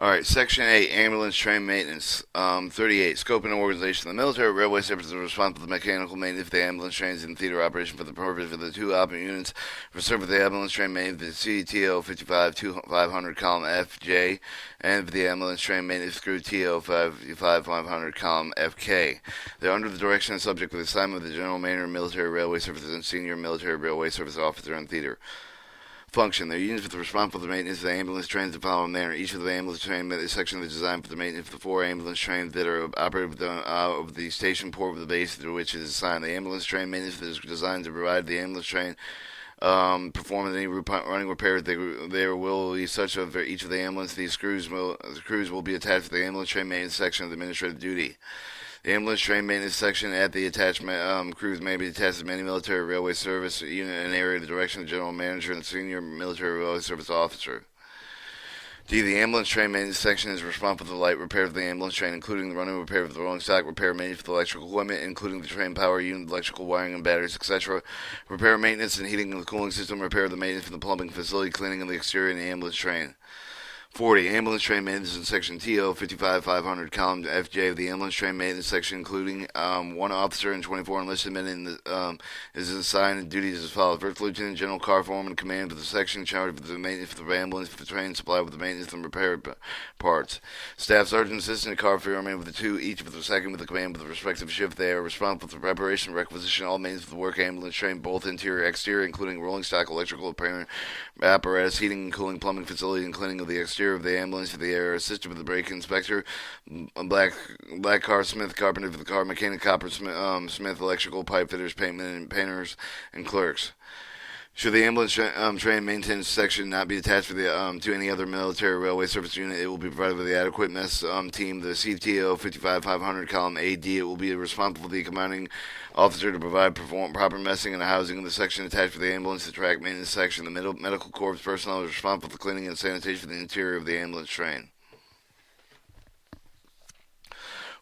Alright, Section 8, Ambulance Train Maintenance. 38, Scope and Organization. The military railway services are responsible for the mechanical maintenance of the ambulance trains in theater operation for the purpose of the two operating units for service of the ambulance train maintenance, the CTO 500 column FJ, and for the ambulance train maintenance through TO 500 column FK. They're under the direction and subject of the assignment of the General Manager of Military Railway Services and Senior Military Railway Service Officer in theater. Function. Their units with responsible for the maintenance of the ambulance trains the following manner. Each of the ambulance train section is designed for the maintenance of the four ambulance trains that are operated of the station port of the base through which it is assigned. The ambulance train maintenance is designed to provide the ambulance train perform any running repairs. There will be such of each of the ambulance. These crews will be attached to the ambulance train maintenance section of the administrative duty. The ambulance train maintenance section at the attachment crews may be attached to any military railway service unit in an area of the direction of the general manager and senior military railway service officer. D. The ambulance train maintenance section is responsible for the light repair of the ambulance train, including the running repair of the rolling stock, repair maintenance for the electrical equipment, including the train power unit, electrical wiring and batteries, etc. Repair maintenance and heating of the cooling system, repair of the maintenance for the plumbing facility, cleaning of the exterior of the ambulance train. 40. Ambulance train maintenance in section TO 55 500 column FJ of the ambulance train maintenance section, including one officer and 24 enlisted men is assigned and duties as follows. First Lieutenant General Car Foreman, command of the section, charged with the maintenance for the ambulance for the train, supplied with the maintenance and repair parts. Staff Sergeant Assistant Car Foreman with the two, each with the second with the command of the respective shift. They are responsible for the preparation and requisition of all maintenance for the work ambulance train, both interior and exterior, including rolling stock, electrical apparatus, heating and cooling, plumbing facility, and cleaning of the exterior of the ambulance for the air, assisted with the brake inspector, black car smith, carpenter for the car, mechanic, copper smith, electrical pipe fitters, painters, and clerks. Should the ambulance train maintenance section not be attached to any other military railway service unit, it will be provided with the adequate mess team, the CTO 55 500 column AD. It will be responsible for the commanding officer to perform proper messing and housing in the section attached to the ambulance, the track maintenance section. The medical corps personnel is responsible for cleaning and sanitation of the interior of the ambulance train.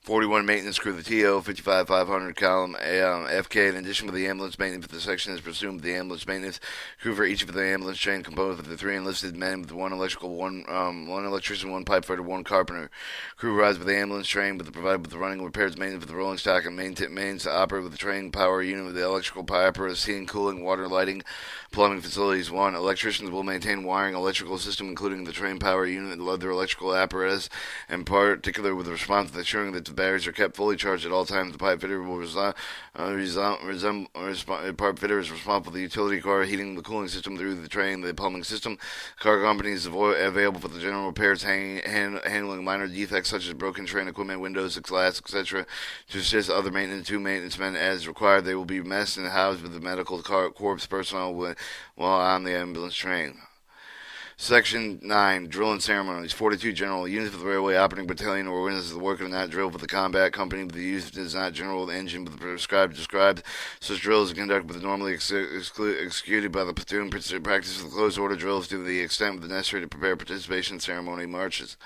41 maintenance crew, the TO 55 500 column FK. In addition to the ambulance maintenance for the section is presumed the ambulance maintenance crew for each of the ambulance train composed of the three enlisted men with one electrician, one pipe fitter, one carpenter. Crew rides with the ambulance train with provided with the running repairs, maintenance for the rolling stock, and maintenance to operate with the train power unit with the electrical apparatus, heating, cooling, water, lighting, plumbing facilities. 1. Electricians will maintain wiring electrical system, including the train power unit and other electrical apparatus, in particular with response to ensuring that the batteries are kept fully charged at all times. The pipe fitter pipe fitter is responsible for the utility car, heating, the cooling system through the train, the plumbing system. Car companies available for the general repairs, handling minor defects such as broken train equipment, windows, glass, etc. To assist other maintenance, two maintenance men as required. They will be messed and housed with the medical corps personnel while on the ambulance train. Section 9, Drill and Ceremonies. 42, General. Units of the Railway Operating Battalion or organizes the work of not drill for the combat company, but the use is not general engine, but the described. Such drills are conducted but normally executed by the platoon. Practice of the close order drills to the extent necessary to prepare participation in ceremony marches.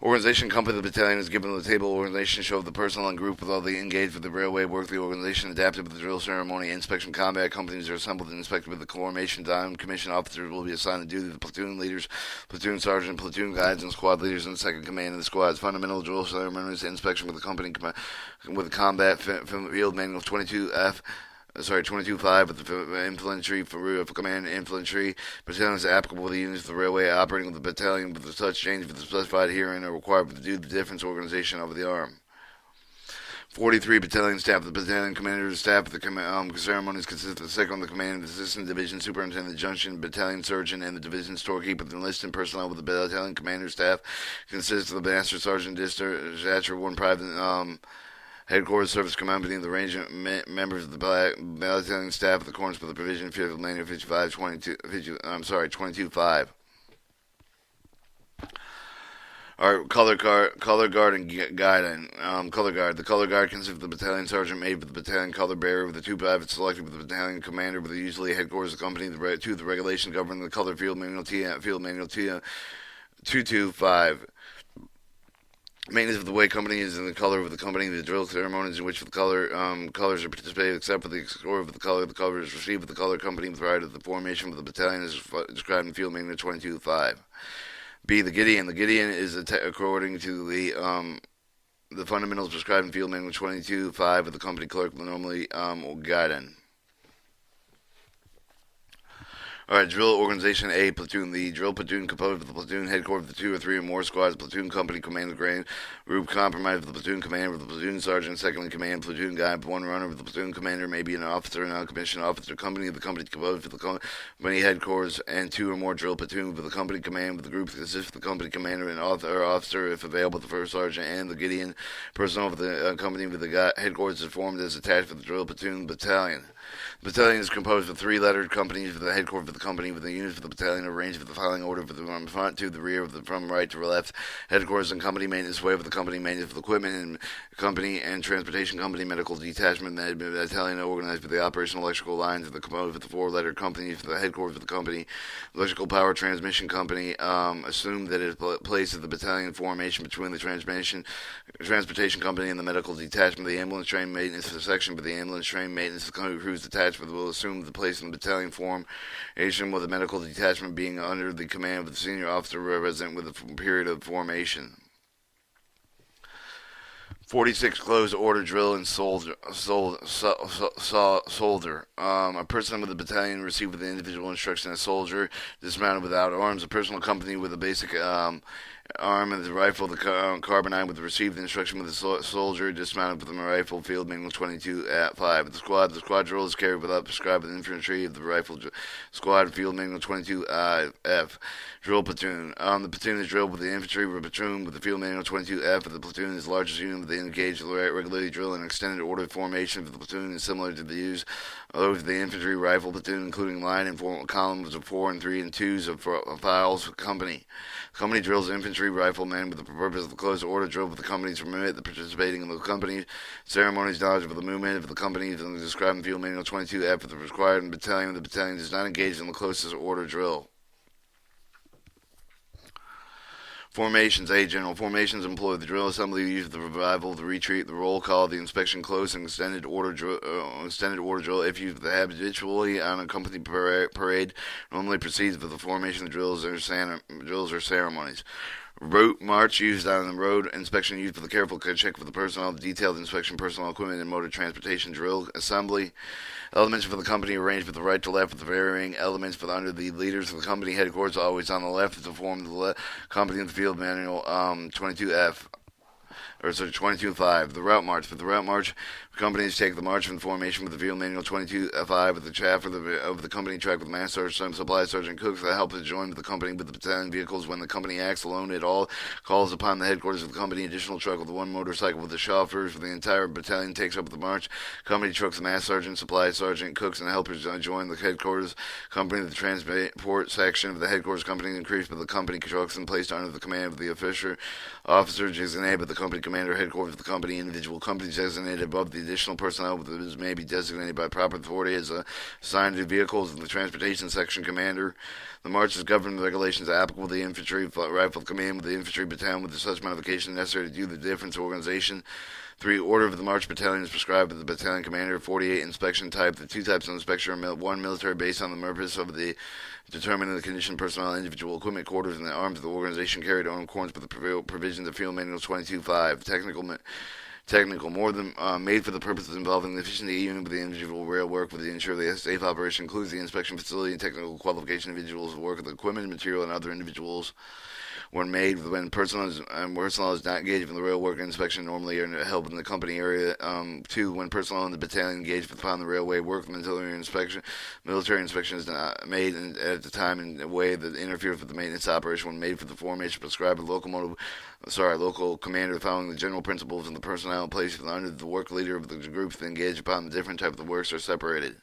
Organization company of the battalion is given the table organization show of the personnel and group with all the engaged with the railway work. The organization adapted with the drill ceremony. Inspection combat companies are assembled and inspected with the formation time. Commission officers will be assigned to duty. The platoon leaders, platoon sergeant, platoon guides, and squad leaders in the second command of the squads. Fundamental drill ceremonies, inspection with the company with the combat field manual 22F. 22.5 with the infantry for command infantry. Battalion is applicable to the units of the railway operating with the battalion, with such changes with the specified herein are required to do the difference organization of the arm. 43 battalion staff. The battalion commander's staff of the ceremonies consist of the second the command, the assistant division superintendent, the junction battalion surgeon, and the division storekeeper. The enlisted personnel with the battalion commander's staff consists of the master sergeant, dispatcher, one private headquarters service company, the range members of the battalion staff of the corners for the provision field manual 22.5. Alright, color guard and guide. Color guard. The color guard consists of the battalion sergeant made with the battalion color bearer with the two privates selected with the battalion commander with the usually headquarters of the company. The regulation governing the color field manual 225. Maintenance of the way company is in the color of the company. The drill ceremonies in which the colors are participated, except for the score of the color is received with the color company prior to the formation of the battalion, is described in Field Manual 22.5. B. The Gideon. The Gideon is according to the fundamentals prescribed in Field Manual 22.5 of the company clerk will normally guide in. Alright, drill organization A, platoon. The drill platoon composed of the platoon headquarters of the 2 or 3 or more squads, platoon company commander grand group compromised with the platoon commander with the platoon sergeant, second in command, platoon guide, one runner with the platoon commander, may be an officer, non-commissioned officer, company of the company composed of the company headquarters, and 2 or more drill platoon with the company command with the group consists of the company commander and officer, if available, the first sergeant, and the Gideon personnel of the company with the headquarters is formed as attached with the drill platoon battalion. The battalion is composed of 3-lettered companies with the headquarters of the company, with the units of the battalion arranged with the following order from front to the rear, from right to left. Headquarters and company maintenance way with the company maintenance of equipment and company and transportation company medical detachment. The battalion organized with the operational electrical lines of the composed of the 4-lettered companies for the headquarters of the company. Electrical power transmission company assumed that it places the battalion formation between the transportation company and the medical detachment. The ambulance train maintenance for the section, but the ambulance train maintenance crews attached will assume the place in the battalion formation, with the medical detachment being under the command of the senior officer resident with the period of formation. 46 close order drill and soldier. A person with the battalion received with the individual instruction as soldier, dismounted without arms. A personal company with a basic arm and the rifle, the carbine with received instruction with the soldier, dismounted with the rifle, Field Manual 22.5. The squad drill is carried without prescribed with infantry of the rifle squad, Field Manual 22.F. Drill platoon. The platoon is drilled with the infantry platoon with the Field Manual 22.F. The platoon is the largest unit with the engaged regularly drill and extended order formation for the platoon is similar to the use of the infantry rifle platoon, including line and columns of 4 and 3 and 2s of files company. Company drills infantry riflemen with the purpose of the close order drill with the company to permit the participating in the company ceremonies, knowledge of the movement of the company and described in Field Manual 22F for the required battalion. The battalion does not engage in the closest order drill. Formations. A. General formations employ the drill assembly, use the revival, the retreat, the roll call, the inspection close, and extended order drill if used habitually on a company parade normally precedes with the formation of drills or ceremonies. Route march used on the road, inspection used for the careful check for the personnel, the detailed inspection, personal equipment, and motor transportation. Drill assembly. Elements for the company arranged with the right to left with the varying elements for under the leaders of the company headquarters always on the left to form the company in the Field Manual 22F. 22.5. The route march. For the route march, companies take the march in formation with the Field Manual 22.5 with the chaff of the company track with master sergeant, supply sergeant, cooks that help to join with the company with the battalion vehicles. When the company acts alone at all, calls upon the headquarters of the company additional truck with one motorcycle with the chauffeurs for the entire battalion takes up the march. Company trucks, the master sergeant, supply sergeant, cooks, and helpers join the headquarters company. The transport section of the headquarters company increased with the company trucks and placed under the command of the officer designated by the company commander, headquarters of the company. Individual companies designated above the additional personnel may be designated by proper authority as assigned to vehicles of the transportation section commander. The march is governed by regulations applicable to the infantry rifle command with the infantry battalion with such modification necessary to do the difference organization. 3. Order of the march battalion is prescribed by the battalion commander. 48. Inspection type. The 2 types of inspection are 1. Military based on the purpose of the determining the condition, personnel, individual equipment, quarters, and the arms of the organization carried on in accordance with the provisions of Field Manual 22.5. Technical, more than made for the purposes involving the efficiency unit with the individual rail work with the ensure the safe operation includes the inspection facility and technical qualification individuals work with the equipment, material, and other individuals. When made, when personnel is not engaged in the rail work inspection normally are held in the company area. 2. When personnel in the battalion engaged upon the railway work, military inspection is not made at the time in a way that interferes with the maintenance operation. When made for the formation prescribed by the local commander following the general principles and the personnel placed under the work leader of the groups that engage upon the different type of the works are separated.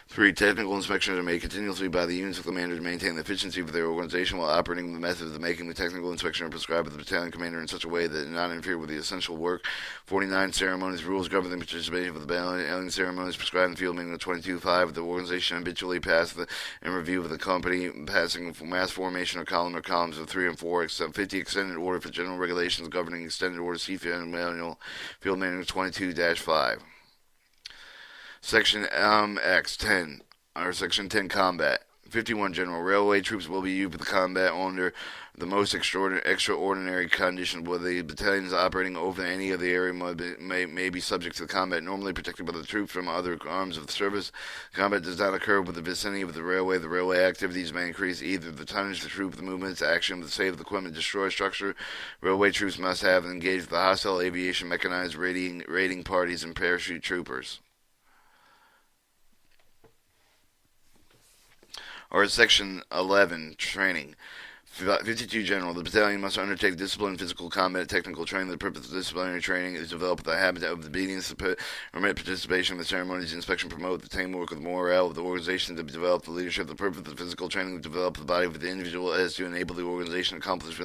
3. Technical inspections are made continuously by the units of commanders to maintain the efficiency of their organization while operating the methods of making the technical inspection are prescribed by the battalion commander in such a way that it not interfere with the essential work. 49. Ceremonies. Rules govern the participation of the battalion ceremonies prescribed in Field Manual 22.5. The organization habitually passes and review with the company, passing mass formation or columns of 3 and 4, except 50 extended order for general regulations governing extended order. See Field Manual 22-5. Section X 10, or Section 10 Combat. 51 General. Railway troops will be used for the combat under the most extraordinary conditions, where the battalions operating over any of the area may be subject to combat, normally protected by the troops from other arms of the service. Combat does not occur with the vicinity of the railway. The railway activities may increase either the tonnage of the troop, the movements, action of the save the equipment, destroy structure. Railway troops must have engaged the hostile aviation mechanized raiding parties and parachute troopers. Or Section 11, Training. 52 General. The battalion must undertake disciplined physical combat technical training. The purpose of disciplinary training is to develop the habit of obedience, to permit participation in the ceremonies, inspection, promote the teamwork of the morale of the organization, to develop the leadership. The purpose of the physical training is to develop the body of the individual as to enable the organization to accomplish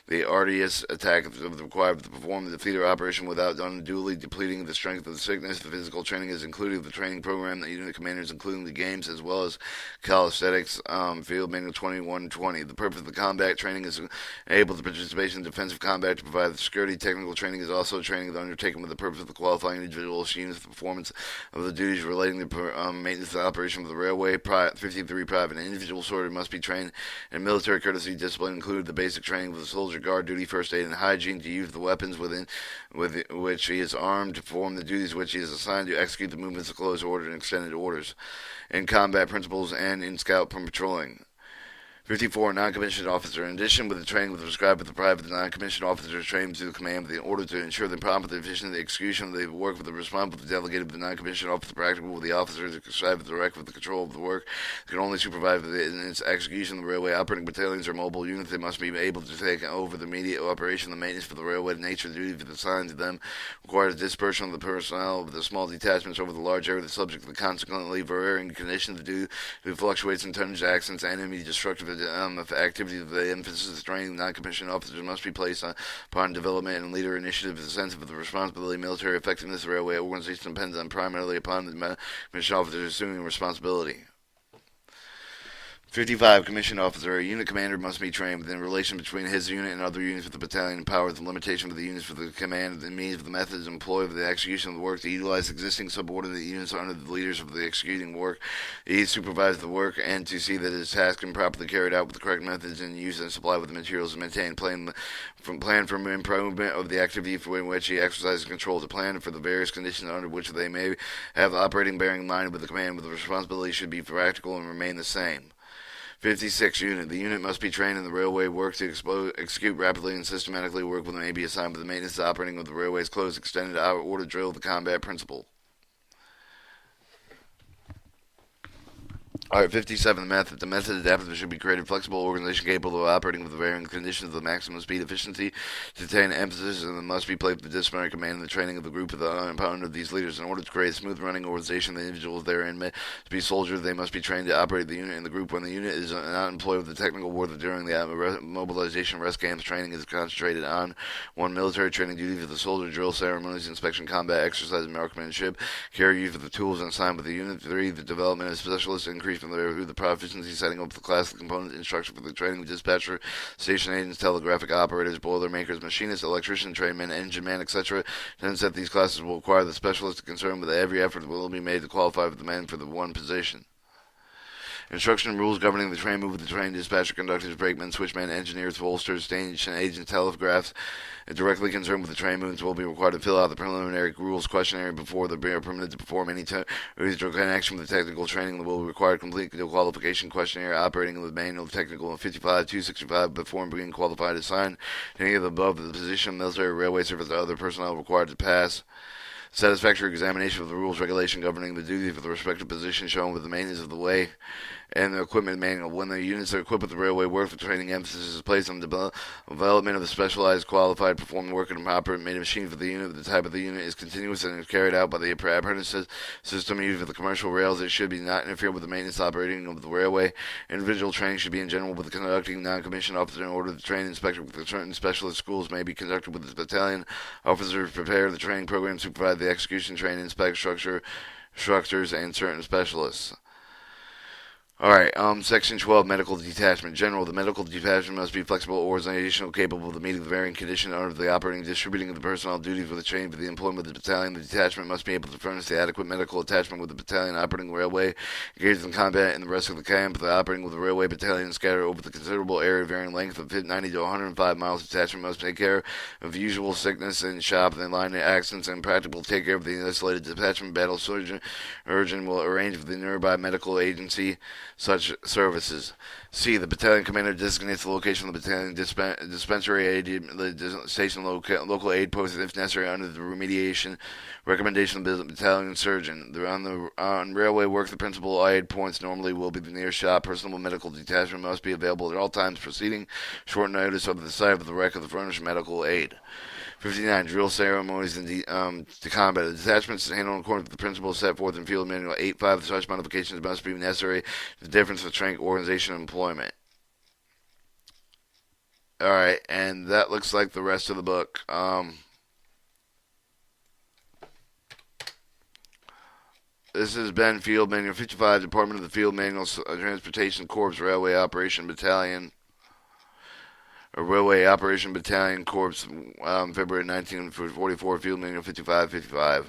the arduous attack of the required to perform the theater operation without unduly depleting the strength of the sickness. The physical training is included in the training program that unit commanders, including the games as well as calisthenics, Field Manual 2120. The purpose of the combat training is able to participation in defensive combat to provide the security. Technical training is also training undertaken with the purpose of qualifying individuals units for performance of the duties relating to maintenance and operation of the railway. 53 Private. An individual soldier must be trained in military courtesy discipline, including the basic training of the soldier, guard duty, first aid, and hygiene, to use the weapons with which he is armed, to perform the duties which he is assigned, to execute the movements of close order and extended orders, in combat principles, and in scout patrolling. 54. Non-commissioned officer. In addition, with the training prescribed with the private, the non-commissioned officer is trained to the command in order to ensure the prompt and efficient execution of the work with the responsible delegated with the non-commissioned officer practical with the officer to strive with direct with the control of the work. They can only supervise in its execution. The railway operating battalions are mobile units. They must be able to take over the immediate operation, the maintenance for the railway, the nature of the duty assigned to them requires dispersion of the personnel of the small detachments over the large area, the subject to the consequently varying conditions of duty, who fluctuates in tonnage, accents, enemy destructive activities of the emphasis of training. Non-commissioned officers must be placed upon development and leader initiative. The sense of the responsibility, military effectiveness of the railway organization depends primarily upon the commissioned officers assuming responsibility. 55. Commissioned officer. A unit commander must be trained within relation between his unit and other units of the battalion, empowered the limitation of the units for the command and means of the methods employed for the execution of the work, to utilize existing subordinate units under the leaders of the executing work, to supervise the work, and to see that his task is properly carried out with the correct methods and use and supply with the materials, to maintain plan for improvement of the activity for which he exercises control, to plan for the various conditions under which they may have operating bearing in mind with the command, but the responsibility should be practical and remain the same. 56 Unit. The unit must be trained in the railway work to execute rapidly and systematically work when they may be assigned with the maintenance operating of the railway's closed extended hour order drill, the combat principle. Alright, 57. Method. The method adaptive should be created flexible organization capable of operating with the varying conditions of the maximum speed efficiency, to attain emphasis, and must be placed with the disciplinary command and the training of the group of the under these leaders. In order to create a smooth running organization, the individuals therein must be soldiers. They must be trained to operate the unit in the group when the unit is not employed with the technical work during the mobilization rest camps. Training is concentrated on 1. Military training duty for the soldier, drill ceremonies, inspection, combat exercise, marksmanship, care use of the tools assigned with the unit. 3. The development of specialists, increase from the proficiency, setting up the class of component instruction for the training of dispatcher, station agents, telegraphic operators, boiler makers, machinists, electrician, trainmen, engine man, etc. Then set these classes will require the specialist concerned with every effort will be made to qualify for the man for the one position. Instruction and rules governing the train move of the train, dispatcher, conductors, brakemen, switchmen, engineers, bolsters, station agents, telegraphs, directly concerned with the train movements will be required to fill out the preliminary rules questionnaire before they are permitted to perform any connection with the technical training. Will be required complete the qualification questionnaire operating with manual technical and 55-265 before being qualified to sign any of the above the position, military, railway service, or other personnel required to pass satisfactory examination of the rules regulation governing the duty for the respective position shown with the maintenance of the way and the equipment manual. When the units are equipped with the railway work, the training emphasis is placed on the development of the specialized, qualified, performing work in a proper made machine for the unit. The type of the unit is continuous and is carried out by the apprentices system used for the commercial rails. It should be not interfere with the maintenance operating of the railway. Individual training should be in general with the conducting non-commissioned officer in order to train inspector with the certain specialist schools may be conducted with the battalion. Officers prepare the training program, supervise the execution, train, inspect structures, and certain specialists. Alright, Section 12, Medical Detachment. General, the medical detachment must be flexible organizational, capable of meeting the varying conditions of the operating, distributing of the personnel duties for the training for the employment of the battalion. The detachment must be able to furnish the adequate medical attachment with the battalion operating railway, engaged in combat in the rest of the camp. The operating with the railway battalion scattered over the considerable area varying length of 90 to 105 miles. Detachment must take care of usual sickness and shop and line accidents and practical take care of the isolated detachment. Battle surgeon urgent will arrange with the nearby medical agency such services. C. The battalion commander designates the location of the battalion dispensary aid, the station local aid post if necessary under the remediation recommendation of the battalion surgeon. On railway work, the principal aid points normally will be the near shop. Personal medical detachment must be available at all times proceeding short notice of the site of the wreck of the furnished medical aid. 59. Drill ceremonies to combat. The detachments handled according to the principles set forth in Field Manual 8.5. Such modifications must be necessary. The difference between organization and employment. Alright, and that looks like the rest of the book. This has been Field Manual 55, Department of the Field Manual, Transportation Corps, Railway Operation Battalion. Railway Operation Battalion Corps, February 1944, Field Manual 5555.